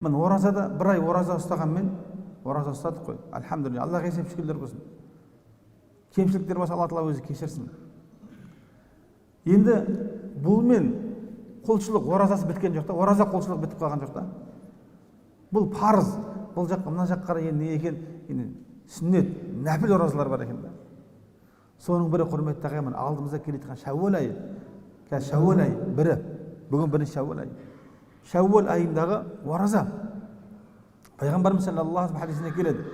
міне оразада бір ай ораза ұстағанмен, ораза ұстадық қой, альхамдулилля, аллаға есеп шүкірлер болсын. Кемшіліктер болса алла тағала өзі кешірсін. Енді бұлмен құлшылық оразасы біткен жоқ та, ораза құлшылық бітіп қалған жоқ та. Бұл парыз, бұл жаққа мына жаққа қарай не екен, сүннет, нәпіл оразалар бар екен да. Соның бірі құрметті ағайын, алдымызда келе жатқан Шәуәл айы. Шәуәл айы бірі, бүгін бірінші Шәуәл айы. Шәуәл айындағы ораза. Пайғамбарымыз саллаллаху алейхи хадисіне келеді.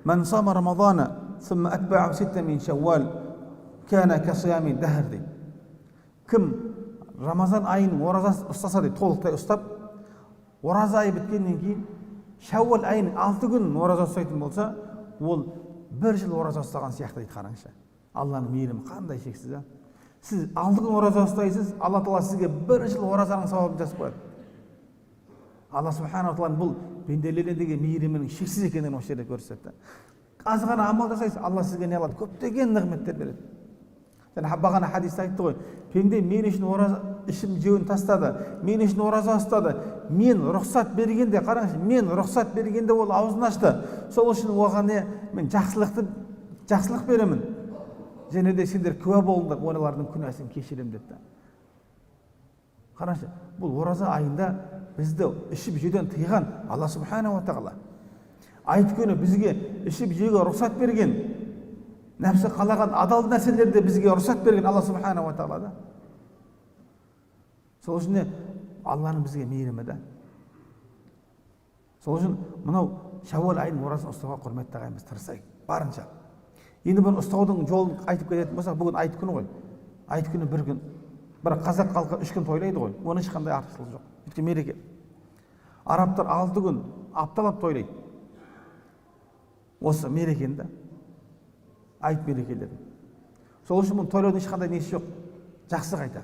Мен сама Рамазана, сумма атбаъу ситта мин Шәуәл, кана касиями дәһр дейді. Кім Рамазан айының оразасын ұстаса дейді, толықтай ұстап, ораза айы біткеннен кейін Шәуәл айының 6 күн ораза ұстайтын болса, ол 1 жыл ораза ұстаған сияқты дейді. Қараңызшы, Алланың мейірімі қандай шексіз. Сіз 6 күн ораза ұстайсыз, Алла Тағала сізге 1 жыл оразаның сауабын жазып қояды. Алла субхана тағала бұл пенделерге деген мейірімінің шексіз екенін осы жерде көрсетті. Аз ғана амал жасайсыз, Алла сізге не алады? Көптеген нығметтер береді. Және бағана хадисте айтты ғой, пенде мен үшін ораза ішім жеуін тастады, мен үшін ораза ұстады, мен рұқсат бергенде, қараңызшы, мен рұқсат бергенде ол аузын ашты, сол үшін оған мен жақсылық беремін, және де сендер куә болыңдар, олардың күнәсін кешірем деді. Қараңызшы, бұл ораза айында бізді ішіп жеуден тыйған Алла субхана ва тағала. Айт күні бізге ішіп жеуге рұқсат берген, нәпсі қалаған адал нәрселерді бізге рұқсат берген Алла субхана ва тағала. Сол үшін Алланың бізге мейірімі да. Сол үшін мынау Шәуәл айының оразасын ұстауға құрметті ағайын, біз тырысайық барынша. Енді бұны ұстаудың жолын айтып кететін болсақ, бүгін айт күні ғой. Айт күні бір күн. Бірақ қазақ халқы 3 күн тойлайды ғой. Оның ешқандай артықшылығы жоқ. Өйткені мереке. Арабтар 6 күн апталап тойлайды. Осы мерекені да. Айт мерекелерін. Сол үшін бұл тойлаудың ешқандай несі жоқ. Жақсы қайта.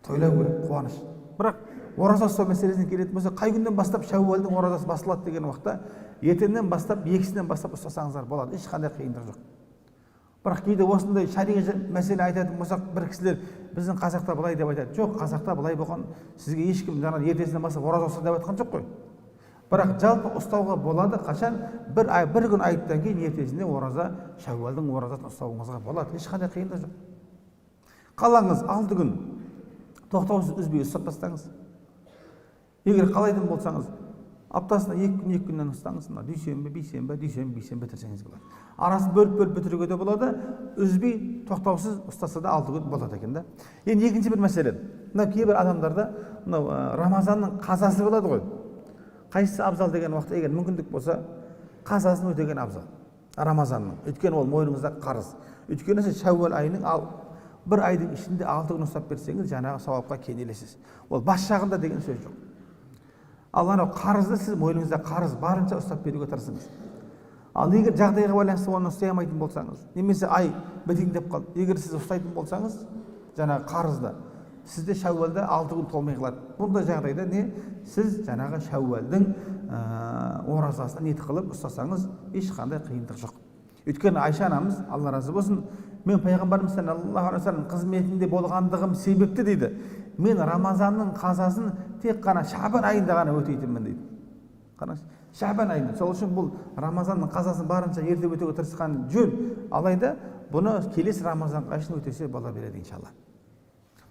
Тойлау керек, қуаныш. Бірақ ораза ұстау мәселесіне келетін болса, қай күннен бастап Шәуәлдің оразасы басылады деген уақытта, ертеңнен бастап, екісінен бастап ұстасаңыздар болады. Ешқандай қиындық жоқ. Бірақ кейде осындай шариғи мәселе айтатын болсақ, бір кісілер біздің қазақта былай деп айтады. Жоқ, қазақта былай болған, сізге ешкім ертесінен бастап ораза ұста деп айтқан жоқ қой. Бірақ жалпы ұстауға болады, қашан бір күн айттан кейін ертесінде ораза, Шәуәлдің оразасын ұстауыңызға болады. Ешқандай қиындық жоқ. Қалаңыз 6 күн тоқтаусыз үзбей ұстап тастаңыз. Егер қалайтын болсаңыз, аптасына 2 күннен ұстаңыз, дүйсенбі, бейсенбі бітірсеңіз болады. Арасын бөліп бітіруге де болады, үзбей тоқтаусыз ұстаса да 6 күн болады екен да. Енді екінші бір мәселе. Мына кейбір адамдарда Рамазанның қазасы болады ғой. Қайсысы абзал деген уақытта, егер мүмкіндік болса, қазасын өтеген абзал. Рамазанның. Өйткені ол мойныңызда қарыз. Өйткені сіз Шәуәл айының бір айдың ішінде 6 күн ұстап берсеңіз, жаңағы сауапқа кенелесіз. Ол бас жағында деген сөз жоқ. Ал анау қарызды сіз мойныңызда қарыз барынша ұстап беруге тырысыңыз. Ал егер жағдайға байланысты оны ұстай алмайтын болсаңыз, немесе ай бітіңдеп қалды, егер сіз ұстайтын болсаңыз, жаңағы қарызды, сізде Шәуәлде 6 күн толмай қалады. Бұндай жағдайда сіз жаңағы Шәуәлдің оразасын ниет қылып ұстасаңыз, ешқандай қиындық жоқ. Өйткені Айша анамыз, Алла разы болсын, мен пайғамбарымыз саллаллаху алейхи ва саллям қызметінде болғандығым себепті дейді. Мен Рамазанның қазасын тек қана Шәбан айында ғана өтейтінмін дейді. Қараңыз, Шәбан айында. Сол үшін бұл Рамазанның қазасын барынша ерте өтуге тырысқан жөн. Алайда бұны келесі Рамазанға шейін өтесе бола береді иншалла.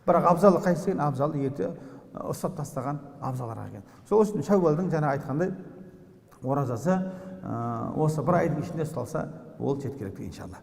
Бірақ абзалы қайсысы екен? Абзалы ерте ұстап тастаған абзаларға екен. Сол үшін Шәуәлдің жаңа айтқандай оразасы осы бір айдың ішінде ұсталса, ол жеткілікті иншалла.